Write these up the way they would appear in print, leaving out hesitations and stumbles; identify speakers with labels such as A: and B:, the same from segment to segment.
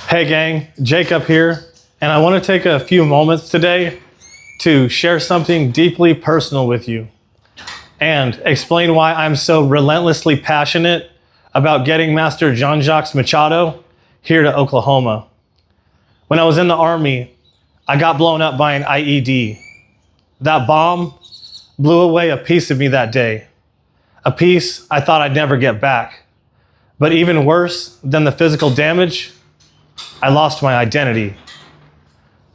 A: Hey gang, Jacob here, and I want to take a few moments today to share something deeply personal with you and explain why I'm so relentlessly passionate about getting Master Jean Jacques Machado here to Oklahoma. When I was in the Army, I got blown up by an IED. That bomb blew away a piece of me that day, a piece I thought I'd never get back. But even worse than the physical damage, I lost my identity.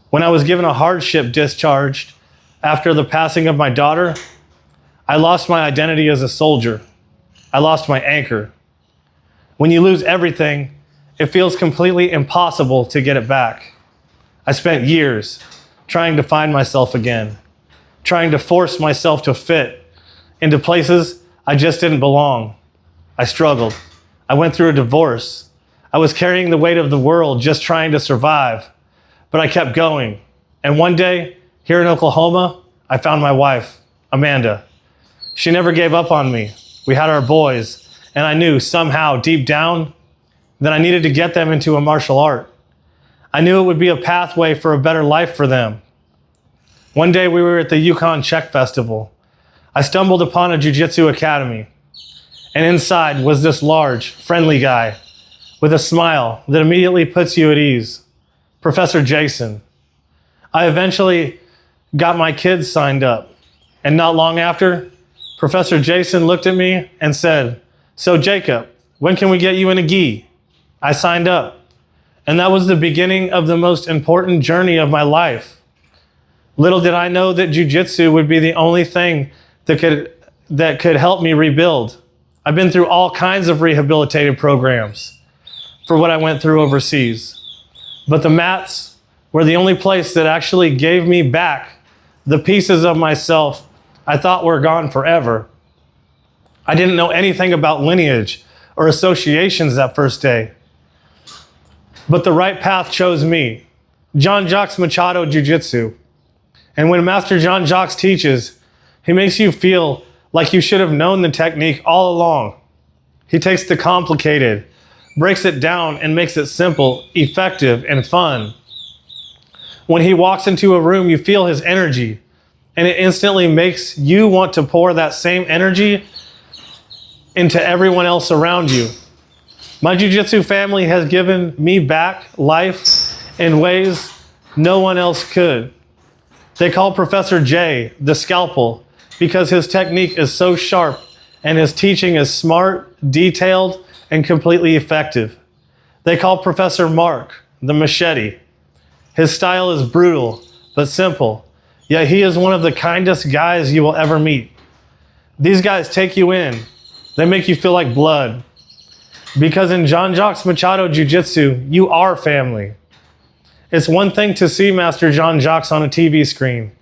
A: When I was given a hardship discharge after the passing of my daughter, I lost my identity as a soldier. I lost my anchor. When you lose everything, it feels completely impossible to get it back. I spent years trying to find myself again, trying to force myself to fit into places I just didn't belong. I struggled. I went through a divorce. I was carrying the weight of the world just trying to survive, but I kept going. And one day, here in Oklahoma, I found my wife, Amanda. She never gave up on me. We had our boys, and I knew somehow, deep down, that I needed to get them into a martial art. I knew it would be a pathway for a better life for them. One day we were at the Yukon Czech Festival. I stumbled upon a Jiu-Jitsu academy, and inside was this large, friendly guy with a smile that immediately puts you at ease, Professor Jason. I eventually got my kids signed up, and not long after, Professor Jason looked at me and said, "So Jacob, when can we get you in a gi?" I signed up, and that was the beginning of the most important journey of my life. Little did I know that Jiu-Jitsu would be the only thing that could help me rebuild. I've been through all kinds of rehabilitative programs for what I went through overseas, but the mats were the only place that actually gave me back the pieces of myself I thought were gone forever. I didn't know anything about lineage or associations that first day, but the right path chose me, Jean Jacques Machado Jiu-Jitsu. And when Master Jean Jacques teaches, he makes you feel like you should have known the technique all along. He takes the complicated, breaks it down, and makes it simple, effective, and fun. When he walks into a room, you feel his energy, and it instantly makes you want to pour that same energy into everyone else around you. My Jiu-Jitsu family has given me back life in ways no one else could. They call Professor J the scalpel because his technique is so sharp and his teaching is smart, detailed, and completely effective. They call Professor Mark the machete. His style is brutal but simple, yet he is one of the kindest guys you will ever meet. These guys take you in. They make you feel like blood. Because in Jean Jacques Machado Jiu-Jitsu, you are family. It's one thing to see Master Jean Jacques on a TV screen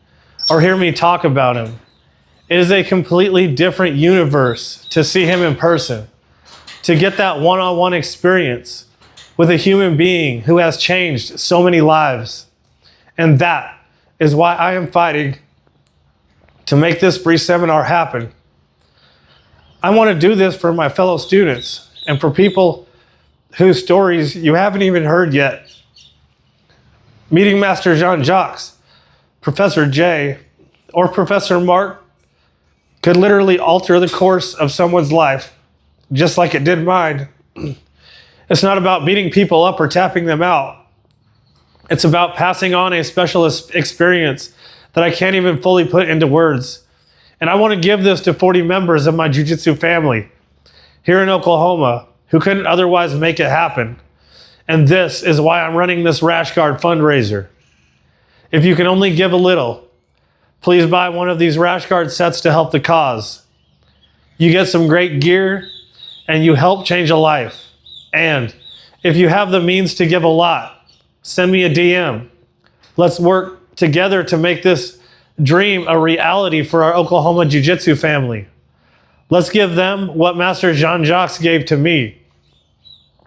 A: or hear me talk about him. It is a completely different universe to see him in person, to get that one-on-one experience with a human being who has changed so many lives. And that is why I am fighting to make this free seminar happen. I want to do this for my fellow students and for people whose stories you haven't even heard yet. Meeting Master Jean Jacques, Professor J, or Professor Mark could literally alter the course of someone's life, just like it did mine. It's not about beating people up or tapping them out. It's about passing on a special experience that I can't even fully put into words. And I want to give this to 40 members of my Jiu-Jitsu family here in Oklahoma who couldn't otherwise make it happen. And this is why I'm running this rash guard fundraiser. If you can only give a little, please buy one of these rash guard sets to help the cause. You get some great gear and you help change a life. And if you have the means to give a lot, send me a DM. Let's work together to make this dream a reality for our Oklahoma Jiu-Jitsu family. Let's give them what Master Jean Jacques gave to me,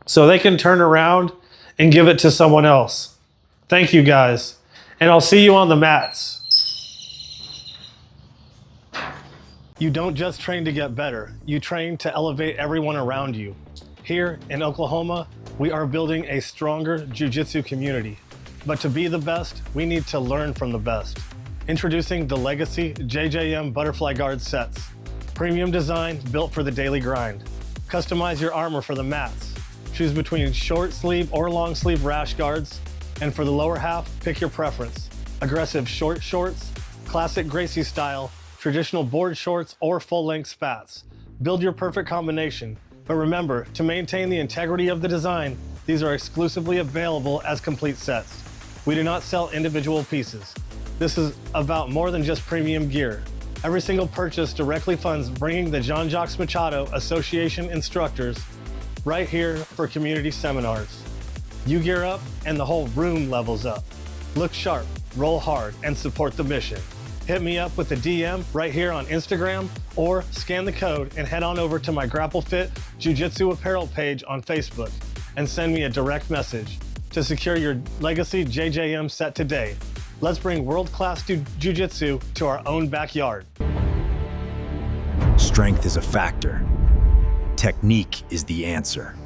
A: so they can turn around and give it to someone else. Thank you guys, and I'll see you on the mats. You don't just train to get better, you train to elevate everyone around you. Here in Oklahoma, We are building a stronger Jiu-Jitsu community. But to be the best, we need to learn from the best. Introducing the Legacy JJM Butterfly Guard sets. Premium design built for the daily grind. Customize your armor for the mats. Choose between short sleeve or long sleeve rash guards. And for the lower half, pick your preference. Aggressive short shorts, classic Gracie style, traditional board shorts, or full-length spats. Build your perfect combination. But remember, to maintain the integrity of the design, these are exclusively available as complete sets. We do not sell individual pieces. This is about more than just premium gear. Every single purchase directly funds bringing the Jean Jacques Machado Association instructors right here for community seminars. You gear up and the whole room levels up. Look sharp, roll hard, and support the mission. Hit me up with a DM right here on Instagram or scan the code and head on over to my GrappleFit Jiu-Jitsu apparel page on Facebook and send me a direct message to secure your Legacy JJM set today. Let's bring world-class Jiu-Jitsu to our own backyard.
B: Strength is a factor. Technique is the answer.